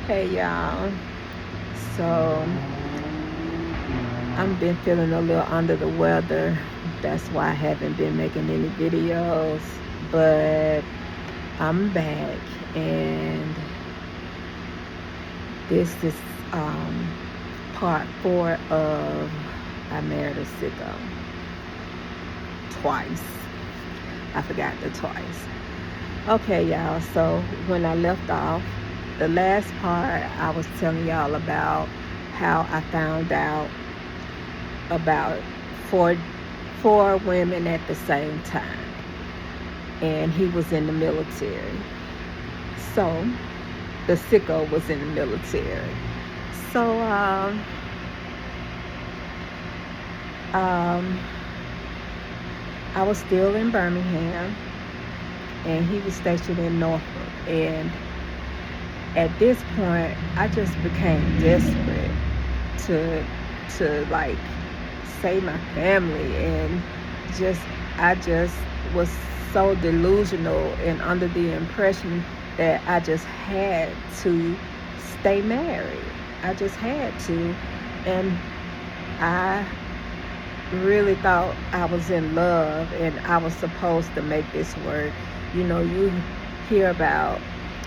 Hey y'all. So I've been feeling a little under the weather. That's why I haven't been making any videos. But I'm back, and this is um, part 4 of I Married a Sicko twice. I forgot the twice. Okay, y'all. So when I left off, the last part I was telling y'all about how I found out about four four women at the same time, and he was in the military. So the sicko was in the military. So um, I was still in Birmingham, and he was stationed in Norfolk. And at this point, I just became desperate to like save my family, and just I just was so delusional and under the impression that I just had to stay married. I just had to, and I really thought I was in love and I was supposed to make this work. You hear about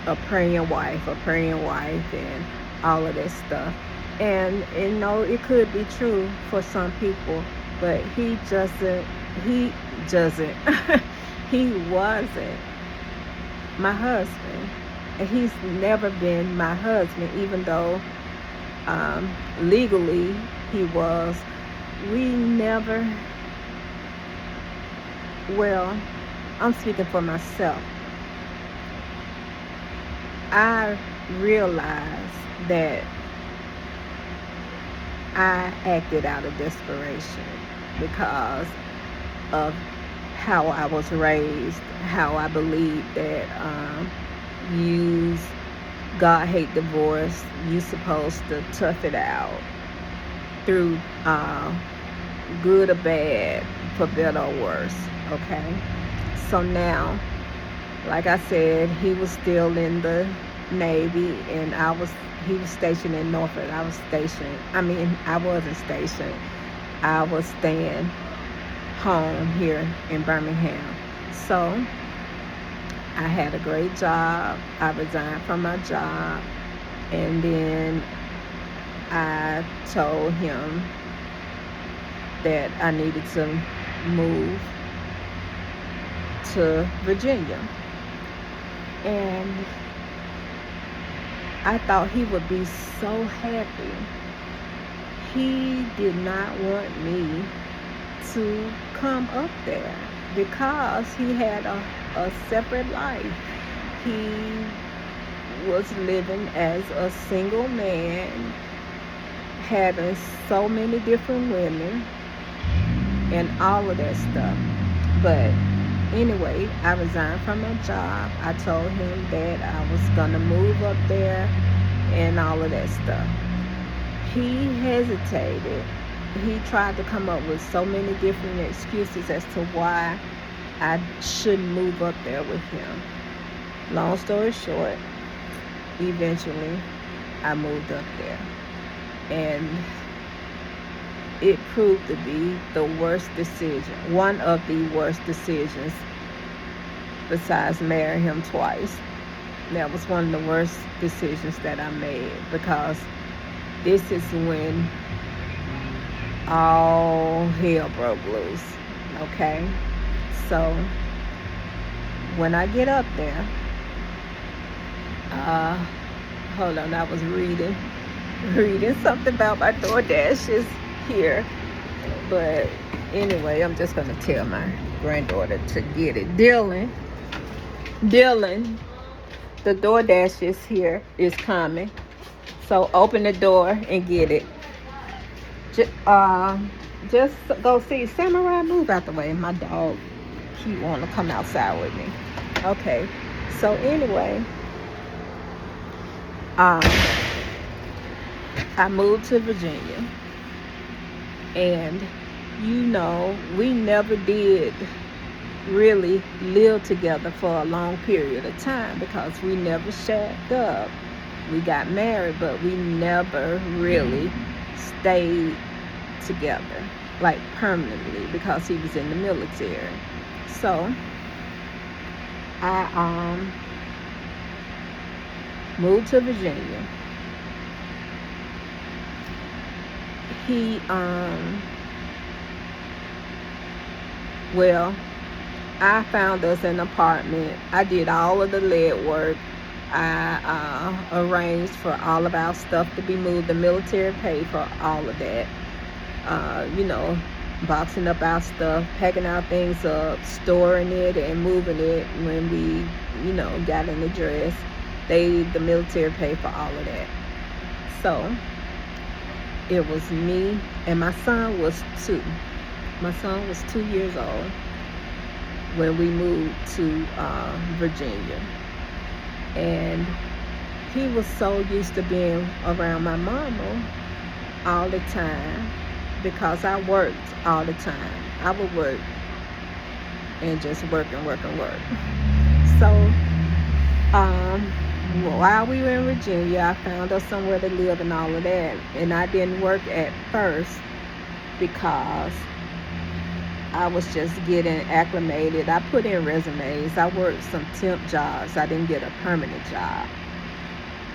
a praying wife, and all of that stuff. And it could be true for some people, but he doesn't, he wasn't my husband. And he's never been my husband, even though legally he was. We never, well, I'm speaking for myself. I realized that I acted out of desperation because of how I was raised, how I believed that you God hate divorce. You supposed to tough it out through good or bad, for better or worse. Okay, so now, like I said, he was still in the Navy, and he was stationed in Norfolk. I wasn't stationed. I was staying home here in Birmingham. So I had a great job. I resigned from my job, and then I told him that I needed to move to Virginia. And I thought he would be so happy. He did not want me to come up there because he had a separate life. He was living as a single man, having so many different women and all of that stuff. But anyway, I resigned from my job. I told him that I was gonna move up there and all of that stuff. He hesitated. He tried to come up with so many different excuses as to why I shouldn't move up there with him. Long story short, eventually I moved up there. And it proved to be the worst decision, one of the worst decisions, besides marrying him twice. That was one of the worst decisions that I made, because this is when all hell broke loose. Okay? So when I get up there, hold on, I was reading something about my DoorDashes here. But anyway, I'm just gonna tell my granddaughter to get it. Dylan, the DoorDashes here is coming. So open the door and get it. Just go see. Samurai, move out the way. My dog, he want to come outside with me. Okay. So anyway, um, I moved to Virginia, and we never did really live together for a long period of time because we never shacked up. We got married, but we never really stayed together, like permanently, because he was in the military. So I moved to Virginia. He well, I found us an apartment. I did all of the lead work. I arranged for all of our stuff to be moved. The military paid for all of that. You know, boxing up our stuff, packing our things up, storing it, and moving it when we, you know, got an address. The military paid for all of that. So it was me, and my son was 2. My son was 2 years old when we moved to Virginia. And he was so used to being around my mama all the time, because I worked all the time. I would work and just work and work and work. So while we were in Virginia, I found us somewhere to live and all of that. And I didn't work at first because I was just getting acclimated. I put in resumes. I worked some temp jobs. I didn't get a permanent job.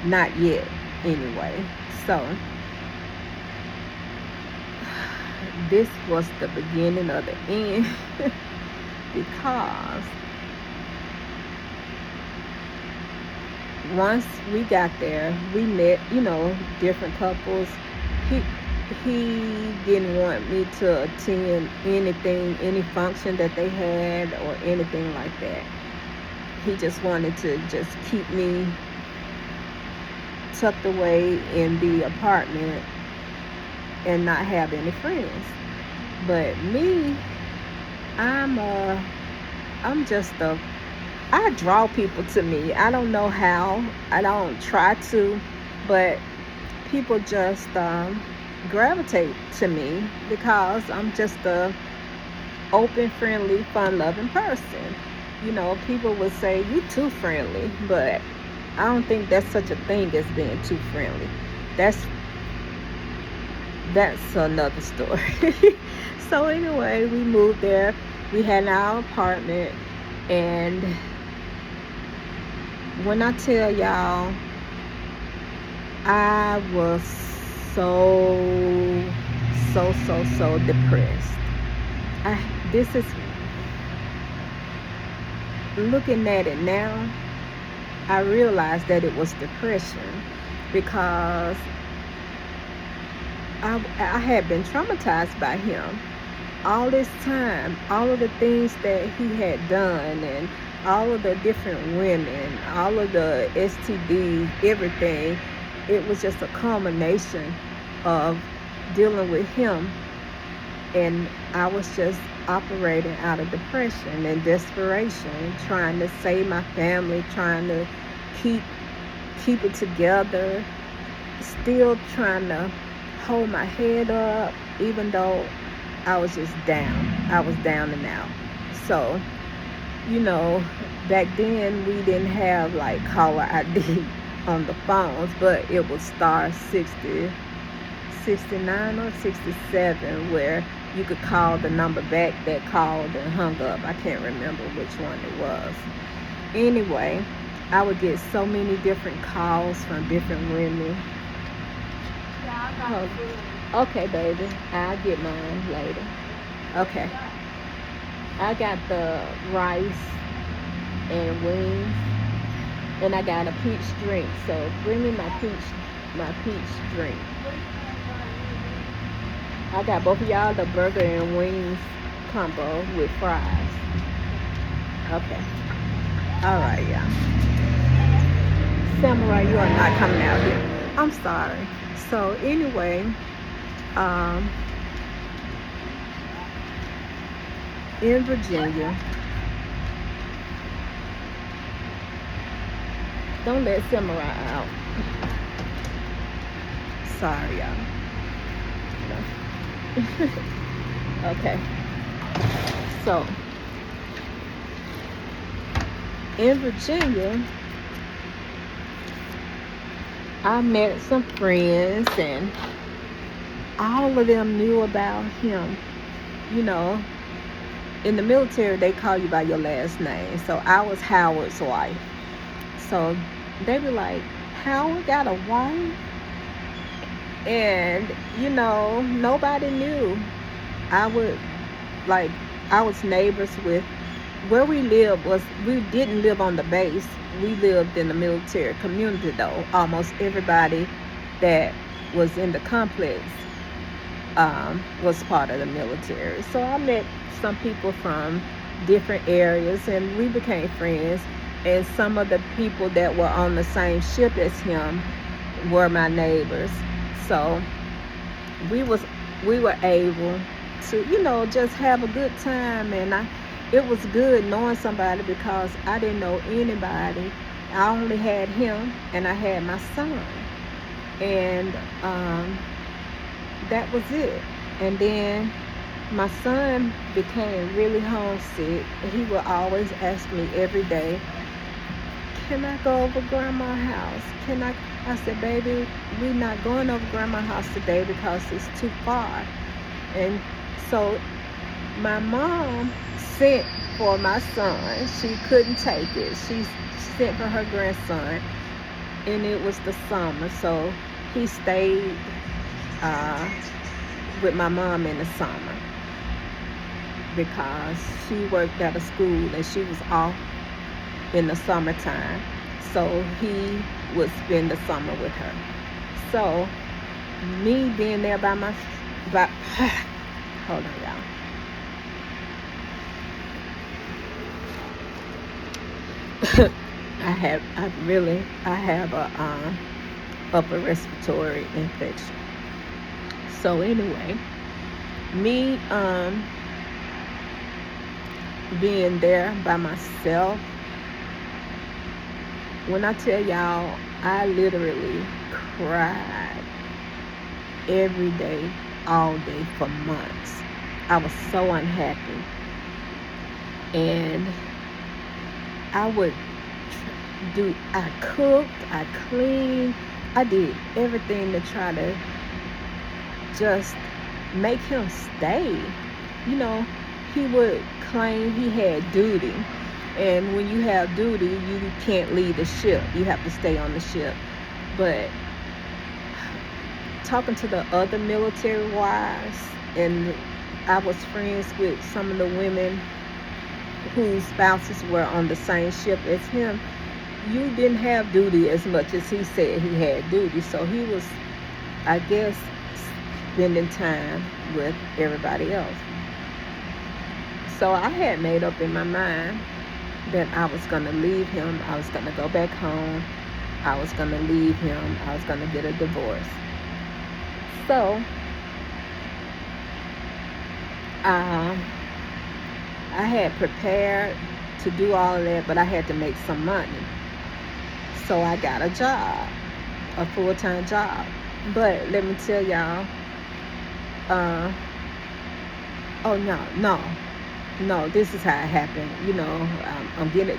Not yet, anyway. So this was the beginning of the end because once we got there, we met, you know, different couples. He didn't want me to attend anything, any function that they had or anything like that. He just wanted to just keep me tucked away in the apartment and not have any friends. But me, I draw people to me. I don't know how. I don't try to, but people just gravitate to me because I'm just a open, friendly, fun-loving person. You know, people would say you too friendly, but I don't think that's such a thing as being too friendly. That's another story. So anyway, we moved there. We had our apartment, and when I tell y'all, I was so depressed. This is, looking at it now, I realized that it was depression because I had been traumatized by him all this time. All of the things that he had done, and all of the different women, all of the STDs, everything. It was just a culmination of dealing with him, and I was just operating out of depression and desperation, trying to save my family, trying to keep it together, still trying to hold my head up, even though I was just down. I was down and out. So, you know, back then we didn't have like caller ID on the phones, but it was star 60, 69 or 67, where you could call the number back that called and hung up. I can't remember which one it was. Anyway, I would get so many different calls from different women. Okay, baby, I'll get mine later. Okay, I got the rice and wings, and I got a peach drink. So bring me my peach drink. I got both of y'all the burger and wings combo with fries. Okay. All right, y'all. Samurai, you are not coming out here. I'm sorry. So anyway, in Virginia, don't let Samurai out. Sorry, y'all. Okay. So in Virginia, I met some friends, and all of them knew about him. You know, in the military, they call you by your last name. So I was Howard's wife. So they were like, Howard got a wife? And, nobody knew. I would, like, I was neighbors with, where we lived was, we didn't live on the base. We lived in the military community, though. Almost everybody that was in the complex was part of the military. So I met some people from different areas, and we became friends. And some of the people that were on the same ship as him were my neighbors. So we were able to, just have a good time. And it was good knowing somebody, because I didn't know anybody. I only had him, and I had my son, and that was it. And then my son became really homesick. He would always ask me every day, can I go over grandma's house? I said, baby, we're not going over grandma's house today because it's too far. And so my mom sent for my son. She couldn't take it. She sent for her grandson, and it was the summer. So he stayed with my mom in the summer, because she worked at a school and she was off in the summertime. So he would spend the summer with her. So me being there by hold on, y'all. I have a upper respiratory infection. So anyway, me being there by myself, when I tell y'all, I literally cried every day, all day for months. I was so unhappy. And I cooked, I cleaned, I did everything to try to just make him stay. He would claim he had duty. And when you have duty, you can't leave the ship. You have to stay on the ship. But talking to the other military wives, and I was friends with some of the women whose spouses were on the same ship as him, you didn't have duty as much as he said he had duty. So he was, I guess, spending time with everybody else. So I had made up in my mind that I was going to leave him. I was going to go back home. I was going to leave him. I was going to get a divorce. So I had prepared to do all of that, but I had to make some money. So I got a job, a full-time job. But let me tell y'all, no, this is how it happened.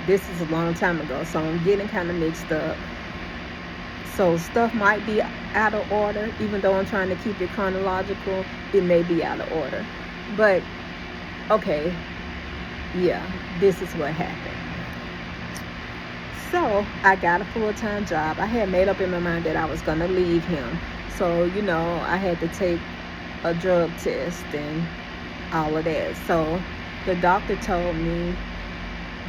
This is a long time ago, so I'm getting kind of mixed up. So stuff might be out of order, even though I'm trying to keep it chronological. It may be out of order. But, okay, yeah, this is what happened. So I got a full-time job. I had made up in my mind that I was going to leave him. So, I had to take a drug test and all of that. So the doctor told me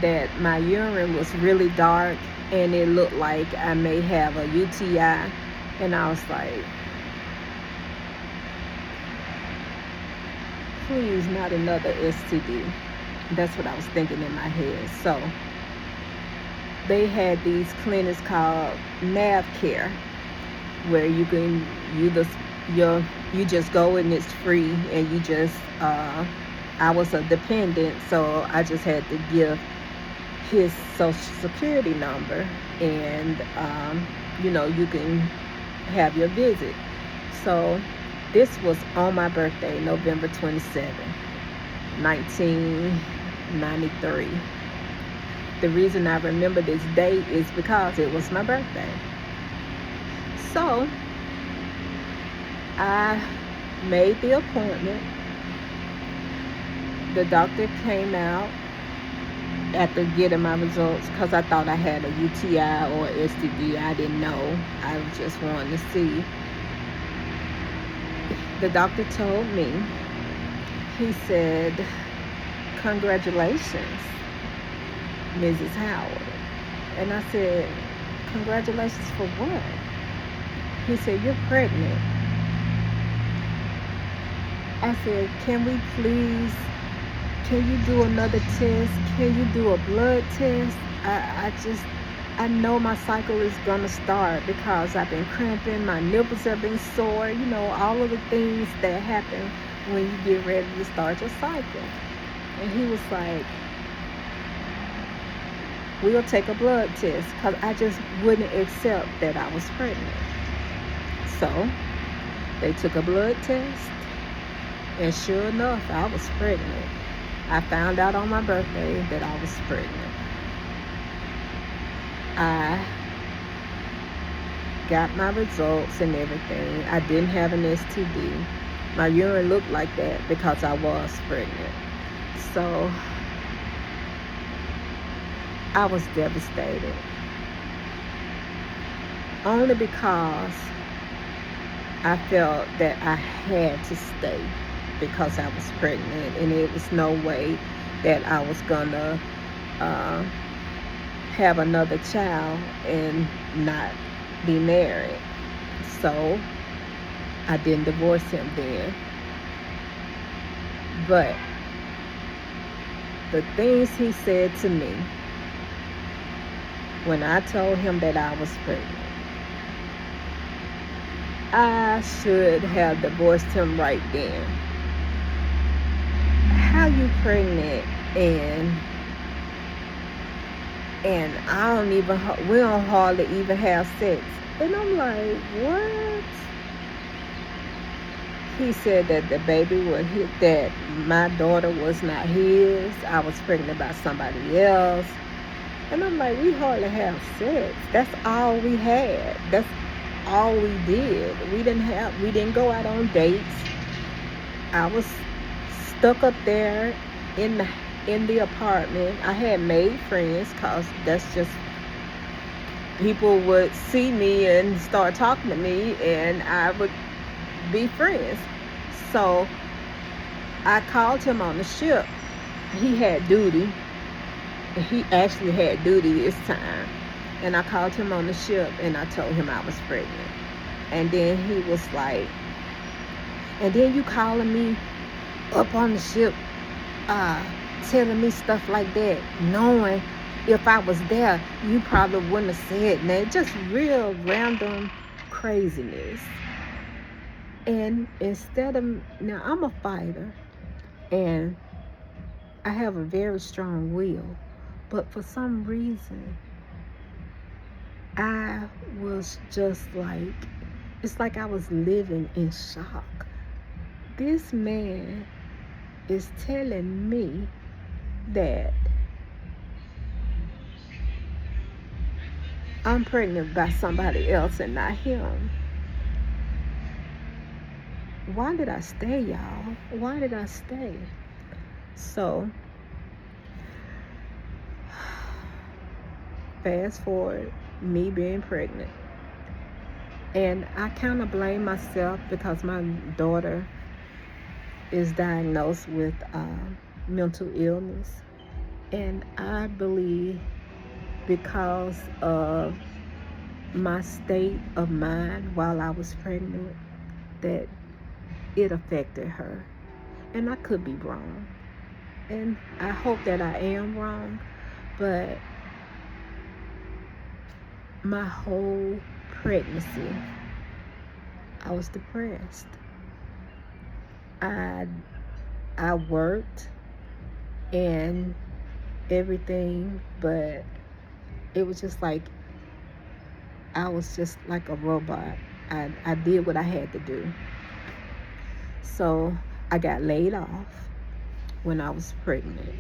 that my urine was really dark and it looked like I may have a UTI. And I was like, please, not another STD. That's what I was thinking in my head. So they had these clinics called NAV Care, where you just go and it's free, and you just I was a dependent, so I just had to give his social security number, and you can have your visit. So this was on my birthday, November 27, 1993. The reason I remember this date is because it was my birthday. So I made the appointment. The doctor came out after getting my results because I thought I had a UTI or STD. I didn't know. I just wanted to see. The doctor told me, he said, "Congratulations, Mrs. Howard." And I said, "Congratulations for what?" He said, "You're pregnant." I said, can you do another test? Can you do a blood test? I know my cycle is going to start because I've been cramping, my nipples have been sore, all of the things that happen when you get ready to start your cycle. And he was like, "We'll take a blood test," because I just wouldn't accept that I was pregnant. So they took a blood test, and sure enough, I was pregnant. I found out on my birthday that I was pregnant. I got my results and everything. I didn't have an STD. My urine looked like that because I was pregnant. So I was devastated. Only because I felt that I had to stay because I was pregnant, and it was no way that I was gonna have another child and not be married. So I didn't divorce him then. But the things he said to me when I told him that I was pregnant, I should have divorced him right then. How you pregnant and we don't hardly even have sex? And I'm like, what? He said that the baby that my daughter was not his. I was pregnant by somebody else. And I'm like, we hardly have sex. That's all we had. That's all we did. We didn't go out on dates. I was stuck up there in the apartment. I had made friends because that's just, people would see me and start talking to me, and I would be friends. So I called him on the ship. He had duty. He actually had duty this time. And I called him on the ship and I told him I was pregnant. And then he was like, "And then you calling me up on the ship, telling me stuff like that, knowing if I was there, you probably wouldn't have said that." Just real random craziness. And now I'm a fighter and I have a very strong will, but for some reason, I was just like, it's like I was living in shock. This man is telling me that I'm pregnant by somebody else and not him. Why did I stay, y'all? Why did I stay? So, fast forward, me being pregnant. And I kind of blame myself because my daughter is diagnosed with mental illness. And I believe because of my state of mind while I was pregnant, that it affected her. And I could be wrong. And I hope that I am wrong. But my whole pregnancy, I was depressed. I worked and everything, but it was just like I was just like a robot. I did what I had to do. So I got laid off when I was pregnant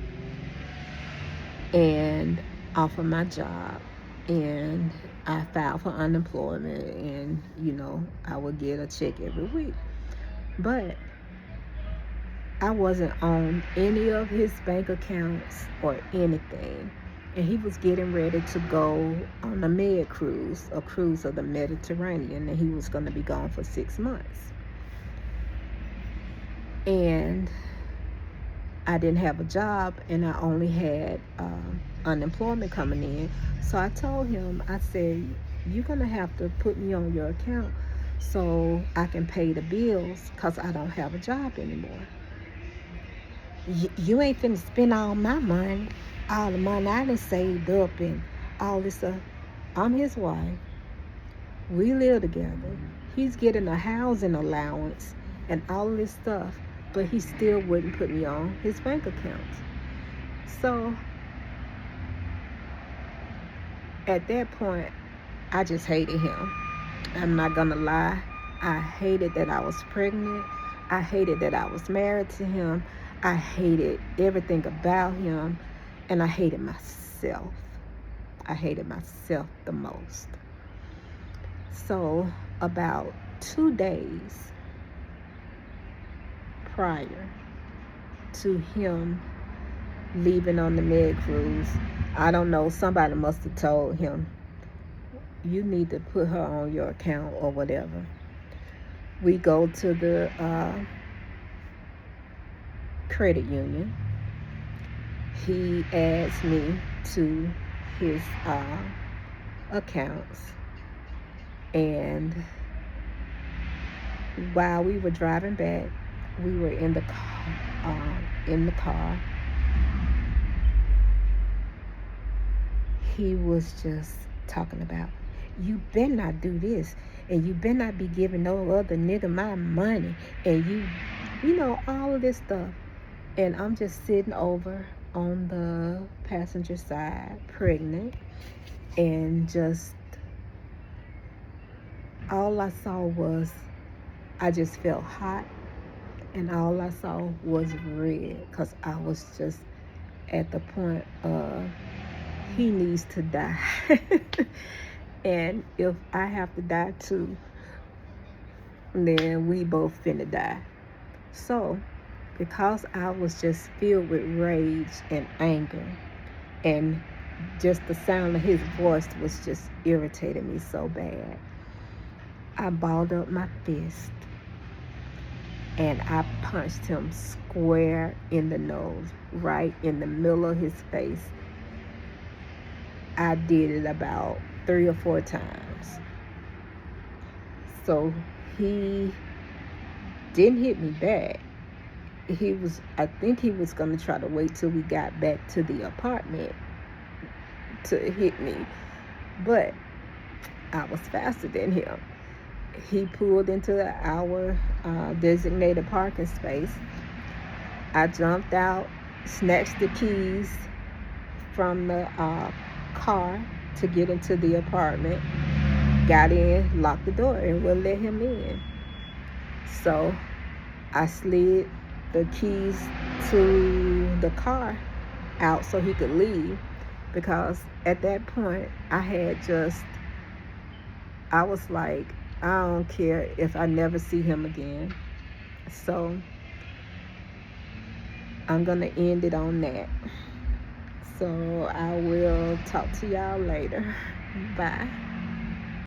and off of my job. and I filed for unemployment, and I would get a check every week. But I wasn't on any of his bank accounts or anything. And he was getting ready to go on a med cruise, a cruise of the Mediterranean, and he was going to be gone for 6 months. And I didn't have a job, and I only had unemployment coming in. So I told him, I said, you're going to have to put me on your account so I can pay the bills because I don't have a job anymore. You ain't finna spend all my money, all the money I done saved up and all this stuff. I'm his wife. We live together. He's getting a housing allowance and all this stuff, but he still wouldn't put me on his bank accounts. So at that point, I just hated him. I'm not gonna lie. I hated that I was pregnant. I hated that I was married to him. I hated everything about him. And I hated myself. I hated myself the most. So about 2 days prior to him leaving on the med cruise, I don't know, somebody must have told him, you need to put her on your account or whatever. We go to the credit union. He adds me to his accounts. And while we were driving back, we were in the car. He was just talking about, you better not do this, and you better not be giving no other nigga my money, and you know, all of this stuff. And I'm just sitting over on the passenger side, pregnant, and just all I saw was, I just felt hot, and all I saw was red, because I was just at the point of, he needs to die. And if I have to die too, then we both finna die. So, because I was just filled with rage and anger, and just the sound of his voice was just irritating me so bad, I balled up my fist and I punched him square in the nose, right in the middle of his face. I did it about 3 or 4 times. So he didn't hit me back. I think he was going to try to wait till we got back to the apartment to hit me. But I was faster than him. He pulled into our designated parking space. I jumped out, snatched the keys from the car to get into the apartment, got in, locked the door, and wouldn't let him in. So I slid the keys to the car out so he could leave, because at that point I was like, I don't care if I never see him again. So I'm gonna end it on that. So I will talk to y'all later. Bye.